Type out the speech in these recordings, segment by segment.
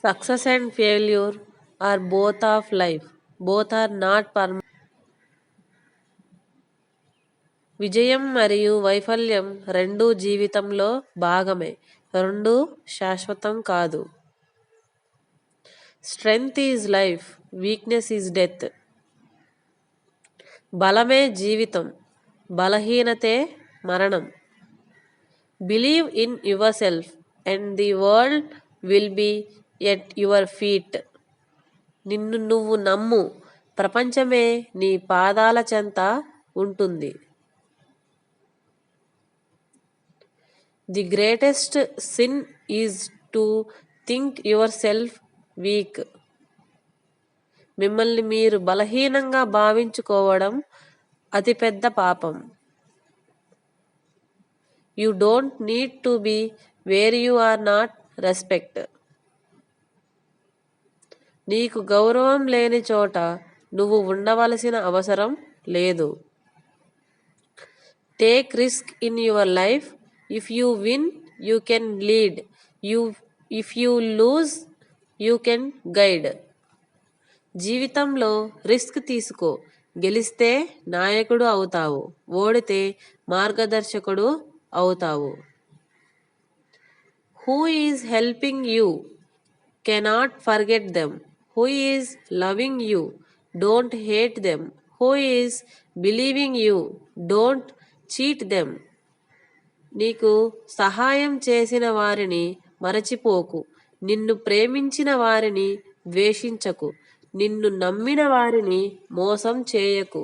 Success and failure are both of life. Both are not permanent. విజయం మరియు వైఫల్యం రెండూ జీవితంలో భాగమే. రెండూ శాశ్వతం కాదు. Strength is life, weakness is death. బలమే జీవితం, బలహీనతే మరణం. Believe in yourself and the world will be at your feet. నిన్ను నువ్వు నమ్ము, ప్రపంచమే నీ పాదాల చెంత ఉంటుంది. The greatest sin is to think yourself weak. మిమ్మల్ని మీరు బలహీనంగా భావించుకోవడం అతిపెద్ద పాపం. You don't need to be where you are not respect. నీకు గౌరవం లేని చోట నువ్వు ఉండవలసిన అవసరం లేదు. Take risk in your life. If you win you can lead. If you lose you can guide. జీవితంలో రిస్క్ తీసుకో. గెలిస్తే నాయకుడు అవుతావు, ఓడితే మార్గదర్శకుడు అవుతావు. Who is helping you cannot forget them. Who is loving you don't hate them. Who is believing you don't cheat them. నీకు సహాయం చేసిన వారిని మరచిపోకు. నిన్ను ప్రేమించిన వారిని ద్వేషించకు. నిన్ను నమ్మిన వారిని మోసం చేయకు.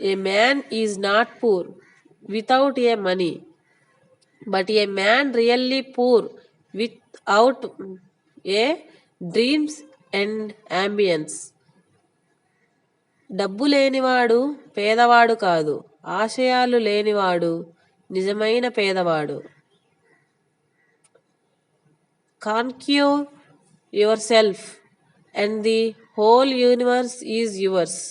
A man is not poor without a money, but a man really poor without a dreams and ambitions. డబ్బు లేనివాడు పేదవాడు కాదు, ఆశయాలు లేనివాడు నిజమైన పేదవాడు. Conquer yourself and the whole universe is yours.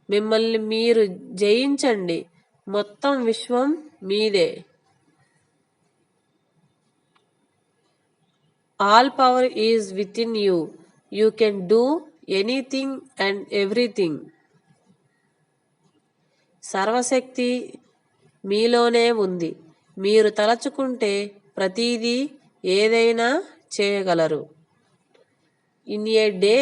మిమ్మల్ని మీరు జయించండి, మొత్తం విశ్వం మీదే. All power is within you. You can do anything and everything. సర్వశక్తి మీలోనే ఉంది. మీరు తలచుకుంటే ప్రతిదీ ఏదైనా చేయగలరు. In a day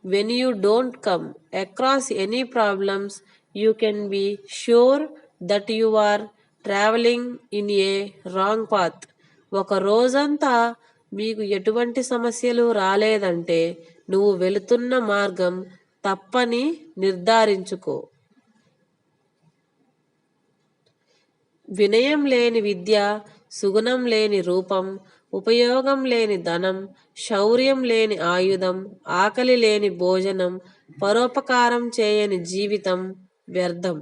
when you don't come across any problems, you can be sure that you are traveling in a wrong path. ఒక రోజంతా మీకు ఎటువంటి సమస్యలు రాలేదంటే నువ్వు వెళుతున్న మార్గం తప్పని నిర్ధారించుకో. వినయం లేని విద్య, సుగుణం లేని రూపం, ఉపయోగం లేని ధనం, శౌర్యం లేని ఆయుధం, ఆకలి లేని భోజనం, పరోపకారం చేయని జీవితం వ్యర్థం.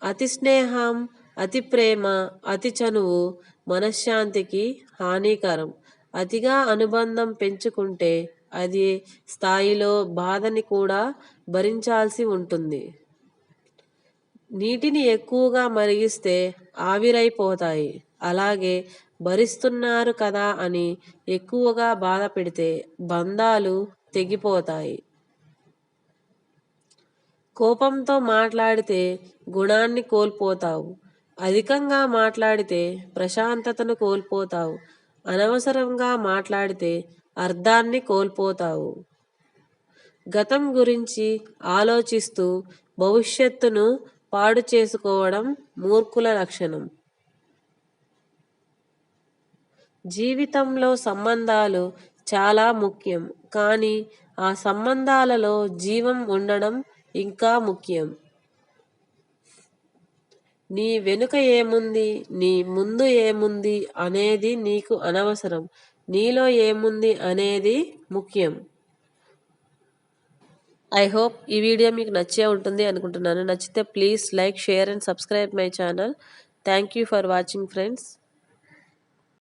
అతి స్నేహం, అతి ప్రేమ, అతి చనువు మనశ్శాంతికి హానికరం. అతిగా అనుబంధం పెంచుకుంటే అది స్థాయిలో బాధని కూడా భరించాల్సి ఉంటుంది. నీటిని ఎక్కువగా మరిగిస్తే ఆవిరైపోతాయి. అలాగే భరిస్తున్నారు కదా అని ఎక్కువగా బాధ పెడితే బంధాలు తెగిపోతాయి. కోపంతో మాట్లాడితే గుణాన్ని కోల్పోతావు. అధికంగా మాట్లాడితే ప్రశాంతతను కోల్పోతావు. అనవసరంగా మాట్లాడితే అర్థాన్ని కోల్పోతావు. గతం గురించి ఆలోచిస్తూ భవిష్యత్తును పాడు చేసుకోవడం మూర్ఖుల లక్షణం. జీవితంలో సంబంధాలు చాలా ముఖ్యం, కానీ ఆ సంబంధాలలో జీవం ఉండడం ఇంకా ముఖ్యం. నీ వెనుక ఏముంది, నీ ముందు ఏముంది అనేది నీకు అనవసరం. నీలో ఏముంది అనేది ముఖ్యం. ఐ హోప్ ఈ వీడియో మీకు నచ్చే ఉంటుంది అనుకుంటున్నాను. నచ్చితే please like, share and subscribe my channel. Thank you for watching friends.